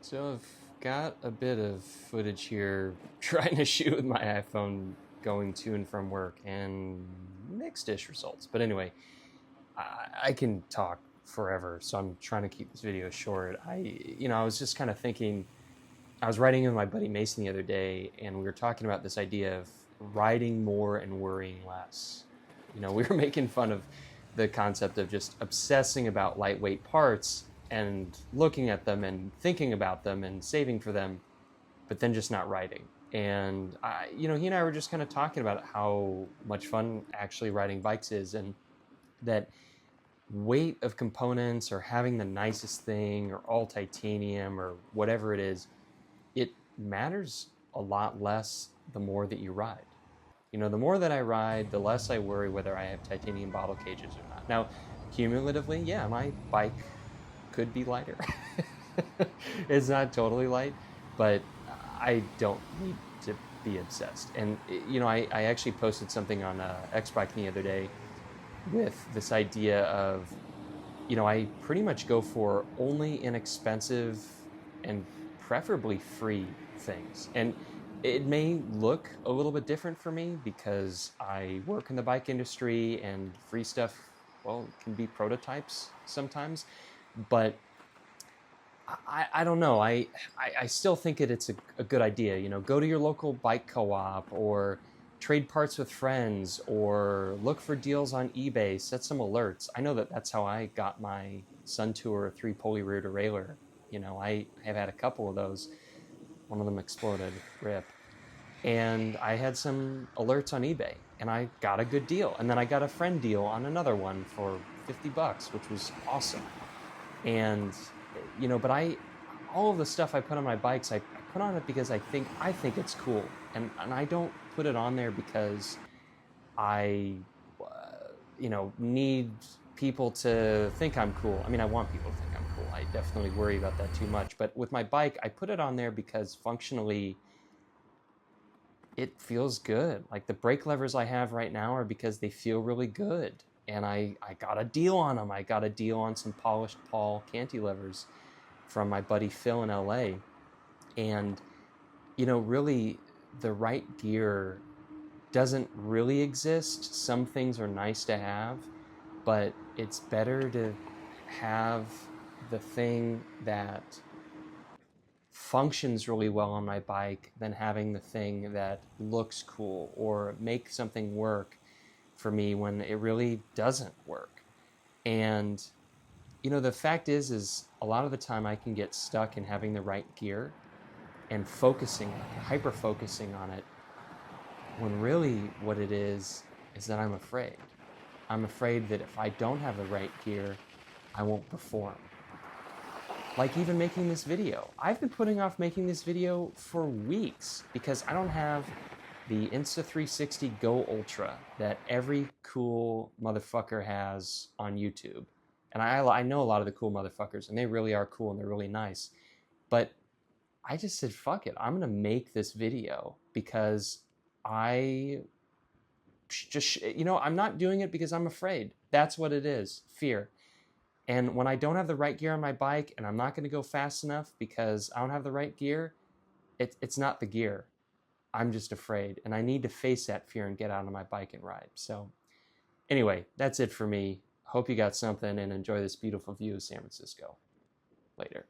So I've got a bit of footage here trying to shoot with my iPhone going to and from work and mixed-ish results. But anyway, I can talk forever, so I'm trying to keep this video short. I was just kind of thinking, I was riding with my buddy Mason the other day, and we were talking about this idea of riding more and worrying less. We were making fun of the concept of just obsessing about lightweight parts and looking at them and thinking about them and saving for them, but then just not riding. And he and I were just kind of talking about how much fun actually riding bikes is, and that weight of components or having the nicest thing or all titanium or whatever it is, it matters a lot less the more that you ride. The more that I ride, the less I worry whether I have titanium bottle cages or not. Now, cumulatively, yeah, my bike could be lighter. It's not totally light, but I don't need to be obsessed. And, I actually posted something on xbiking the other day with this idea of, I pretty much go for only inexpensive and preferably free things. And it may look a little bit different for me because I work in the bike industry and free stuff, well, can be prototypes sometimes. But I don't know. I still think it's a good idea. Go to your local bike co-op or trade parts with friends or look for deals on eBay, set some alerts. I know that's how I got my Sun Tour 3 pulley rear derailleur. I have had a couple of those. One of them exploded, rip. And I had some alerts on eBay and I got a good deal. And then I got a friend deal on another one for $50, which was awesome. And, but all of the stuff I put on my bikes, I put on it because I think it's cool. And I don't put it on there because I, need people to think I'm cool. I mean, I want people to think I'm cool. I definitely worry about that too much. But with my bike, I put it on there because functionally, it feels good. Like the brake levers I have right now are because they feel really good. And I got a deal on them. I got a deal on some polished Paul cantilevers from my buddy Phil in LA. And, really the right gear doesn't really exist. Some things are nice to have, but it's better to have the thing that functions really well on my bike than having the thing that looks cool or make something work for me when it really doesn't work. And the fact is a lot of the time I can get stuck in having the right gear and focusing, hyper focusing on it, when really what it is that I'm afraid. I'm afraid that if I don't have the right gear, I won't perform. Like even making this video. I've been putting off making this video for weeks because I don't have the Insta360 Go Ultra that every cool motherfucker has on YouTube. And I know a lot of the cool motherfuckers, and they really are cool and they're really nice. But I just said, fuck it. I'm going to make this video because I'm not doing it because I'm afraid. That's what it is, fear. And when I don't have the right gear on my bike and I'm not going to go fast enough because I don't have the right gear, it's not the gear. I'm just afraid. And I need to face that fear and get out on my bike and ride. So anyway, that's it for me. Hope you got something and enjoy this beautiful view of San Francisco. Later.